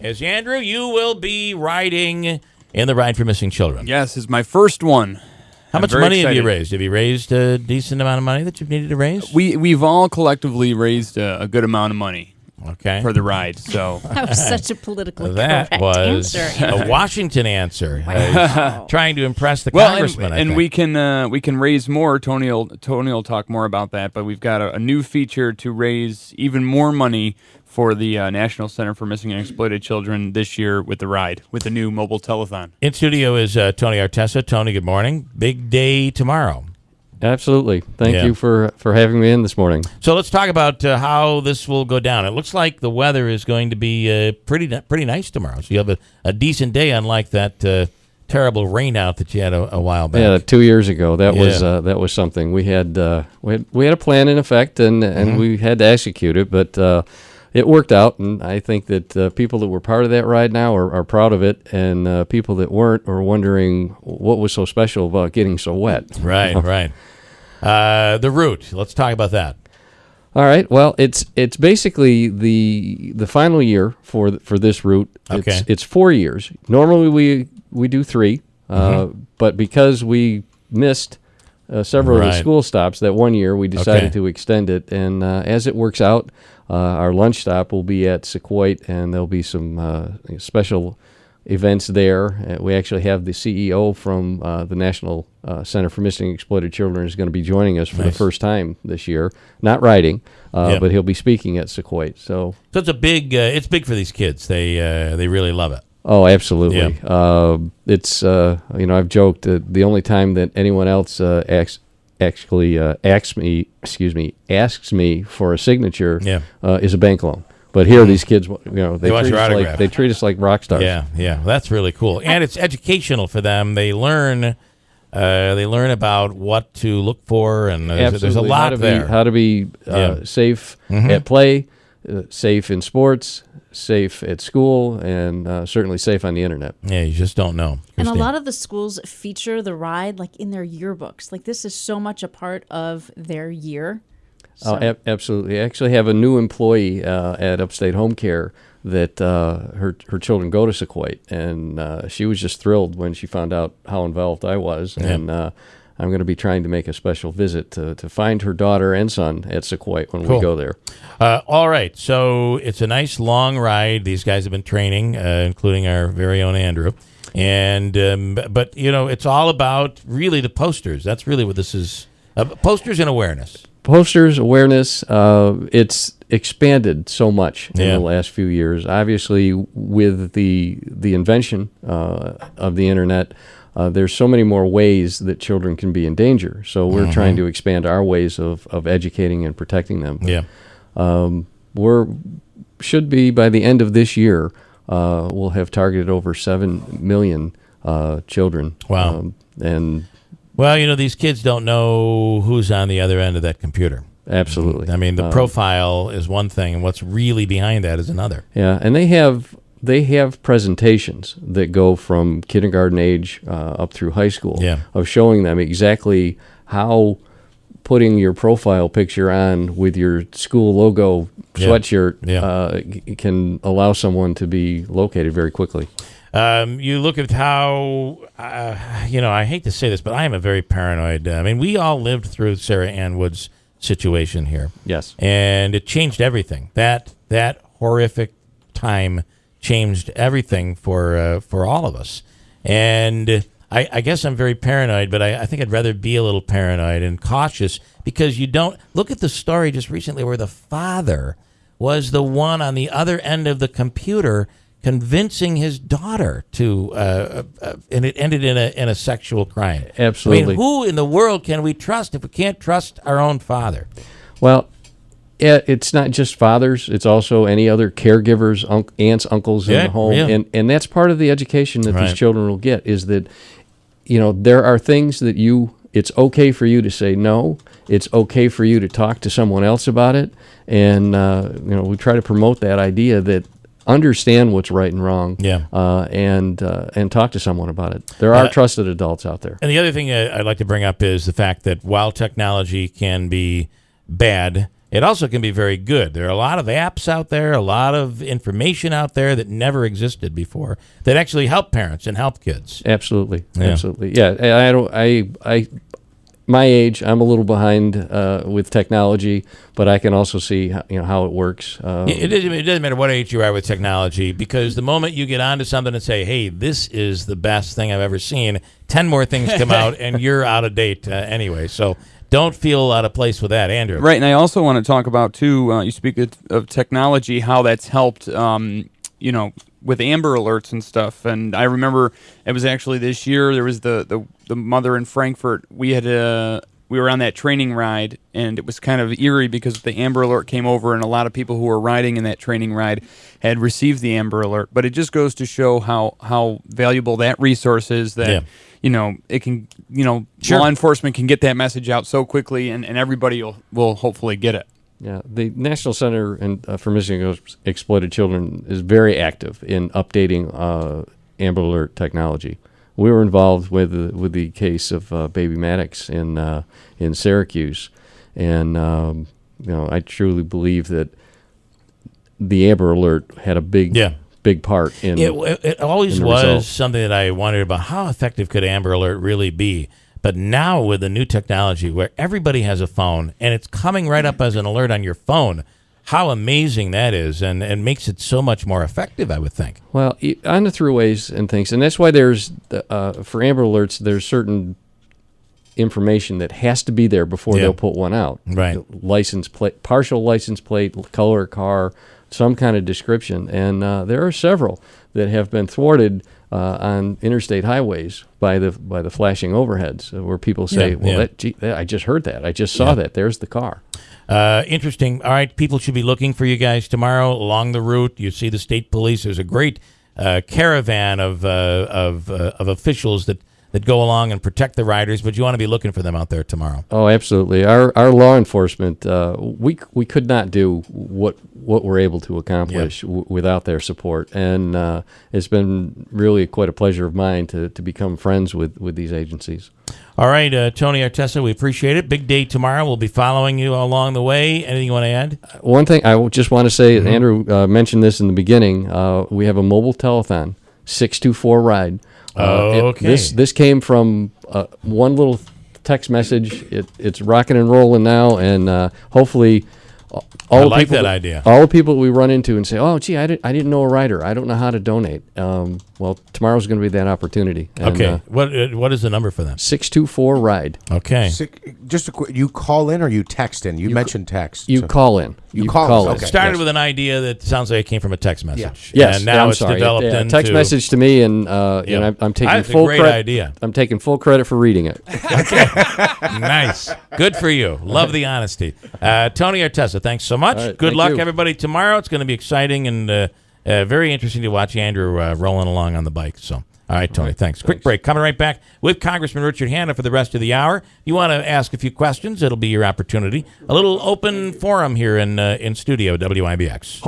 As Andrew, you will be riding in the Ride for Missing Children. Yes, it's my first one. How much money have you raised? Have you raised a decent amount of money that you've needed to raise? We've all collectively raised a good amount of money. Okay. For the ride, so that was such a politically that correct was answer. a Washington answer. Wow. Trying to impress the congressman. And we can raise more. Tony will talk more about that. But we've got a new feature to raise even more money for the National Center for Missing and Exploited Children this year with the ride, with the new mobile telethon. In studio is Tony Artessa. Tony, good morning. Big day tomorrow. Absolutely. Thank you for having me in this morning. So let's talk about how this will go down. It looks like the weather is going to be pretty nice tomorrow. So you have a decent day, unlike that terrible rain out that you had a while back. Yeah, 2 years ago. That was something. We had a plan in effect, and we had to execute it, but it worked out, and I think that people that were part of that ride now are proud of it, and people that weren't are wondering what was so special about getting so wet. Right, right. The route. Let's talk about that. All right. Well, it's basically the final year for this route. Okay. It's 4 years. Normally we do 3, but because we missed several of the school stops that 1 year, we decided to extend it. And as it works out, our lunch stop will be at Sequoit, and there'll be some special events there. We actually have the CEO from the National Center for Missing and Exploited Children is going to be joining us for the first time this year. Not riding, but he'll be speaking at Sequoit. So it's it's big for these kids. They really love it. Oh, absolutely. Yeah. It's I've joked that the only time that anyone else asks me for a signature is a bank loan. But here, these kids, they treat us like rock stars. Yeah, that's really cool, and it's educational for them. They learn about what to look for, and there's a lot there. How to be safe at play, safe in sports, safe at school, and certainly safe on the internet. Yeah, you just don't know. And a lot of the schools feature the ride like in their yearbooks. Like this is so much a part of their year. So. Oh, absolutely. I actually have a new employee at Upstate Home Care that her children go to Sequoit, and she was just thrilled when she found out how involved I was. Yeah. And I'm going to be trying to make a special visit to find her daughter and son at Sequoit when we go there. All right. So it's a nice long ride. These guys have been training, including our very own Andrew. And but, it's all about really the posters. That's really what this is. Posters and awareness. Posters, awareness, it's expanded so much in the last few years. Obviously, with the invention of the internet, there's so many more ways that children can be in danger. So we're trying to expand our ways of educating and protecting them. Yeah. Should be, by the end of this year, we'll have targeted over 7 million children. Wow. Well, these kids don't know who's on the other end of that computer. Absolutely. I mean, the profile is one thing, and what's really behind that is another. Yeah, and they have presentations that go from kindergarten age up through high school of showing them exactly how putting your profile picture on with your school logo sweatshirt can allow someone to be located very quickly. You look at how, I hate to say this, but I am a very paranoid. We all lived through Sarah Ann Wood's situation here. Yes. And it changed everything. That horrific time changed everything for all of us. And I guess I'm very paranoid, but I think I'd rather be a little paranoid and cautious because you don't look at the story just recently where the father was the one on the other end of the computer convincing his daughter to, and it ended in a sexual crime. Absolutely. Who in the world can we trust if we can't trust our own father? Well, it's not just fathers; it's also any other caregivers, aunts, uncles in the home, and that's part of the education that these children will get. Is that there are things that it's okay for you to say no. It's okay for you to talk to someone else about it, and we try to promote that idea that. Understand what's right and wrong, and talk to someone about it. There are trusted adults out there. And the other thing I'd like to bring up is the fact that while technology can be bad, it also can be very good. There are a lot of apps out there, a lot of information out there that never existed before that actually help parents and help kids. Absolutely, Yeah. absolutely. Yeah, I my age, I'm a little behind with technology, but I can also see how it works. It doesn't matter what age you are with technology, because the moment you get onto something and say, hey, this is the best thing I've ever seen, 10 more things come out and you're out of date anyway. So don't feel out of place with that, Andrew. Right, and I also want to talk about, too, you speak of technology, how that's helped, with Amber Alerts and stuff. And I remember it was actually this year, there was the mother in Frankfurt. We were on that training ride, and it was kind of eerie because the Amber Alert came over, and a lot of people who were riding in that training ride had received the Amber Alert. But it just goes to show how valuable that resource is, that it can, Sure. law enforcement can get that message out so quickly, and everybody will hopefully get it. Yeah, the National Center for Missing Exploited Children is very active in updating Amber Alert technology. We were involved with the case of baby Maddox in Syracuse, and I truly believe that the Amber Alert had a big part in it always in the was results. something that I wondered about. How effective could Amber Alert really be? But now with the new technology where everybody has a phone and it's coming right up as an alert on your phone, how amazing that is, and makes it so much more effective, I would think. Well, on the throughways and things, and that's why there's, for Amber Alerts, there's certain information that has to be there before they'll put one out. Right. License plate, partial license plate, color car, some kind of description. And there are several that have been thwarted on interstate highways by the flashing overheads, where people say, I just heard that. I just saw that. There's the car. Interesting. All right, people should be looking for you guys tomorrow along the route. You see the state police. There's a great caravan of officials that go along and protect the riders, but you want to be looking for them out there tomorrow. Oh, absolutely. Our law enforcement, we could not do what we're able to accomplish without their support, and it's been really quite a pleasure of mine to become friends with these agencies. All right, Tony Artessa, we appreciate it. Big day tomorrow. We'll be following you along the way. Anything you want to add? One thing I just want to say, Andrew mentioned this in the beginning, we have a mobile telethon, 624-RIDE. Okay. This came from one little text message. It's rocking and rolling now, and hopefully I like that idea. All the people we run into and say, "Oh, gee, I didn't know a rider. I don't know how to donate." Well, tomorrow's going to be that opportunity. And, okay. What is the number for them? 624-RIDE. Okay. Just a quick. You call in or you text in? You mentioned text. You call in. You call in. It started with an idea that sounds like it came from a text message. Yeah. Yes, and now I'm it's sorry. developed into text message to me, and I'm taking That's full a great credit. idea. I'm taking full credit for reading it. Nice. Good for you. Love the honesty. Tony Artessa, thanks so much. All right, Good thank luck, you. everybody, tomorrow. It's going to be exciting and very interesting to watch Andrew rolling along on the bike. So, all right, Tony, thanks. Quick break. Coming right back with Congressman Richard Hanna for the rest of the hour. If you want to ask a few questions, it'll be your opportunity. A little open forum here in studio, WIBX.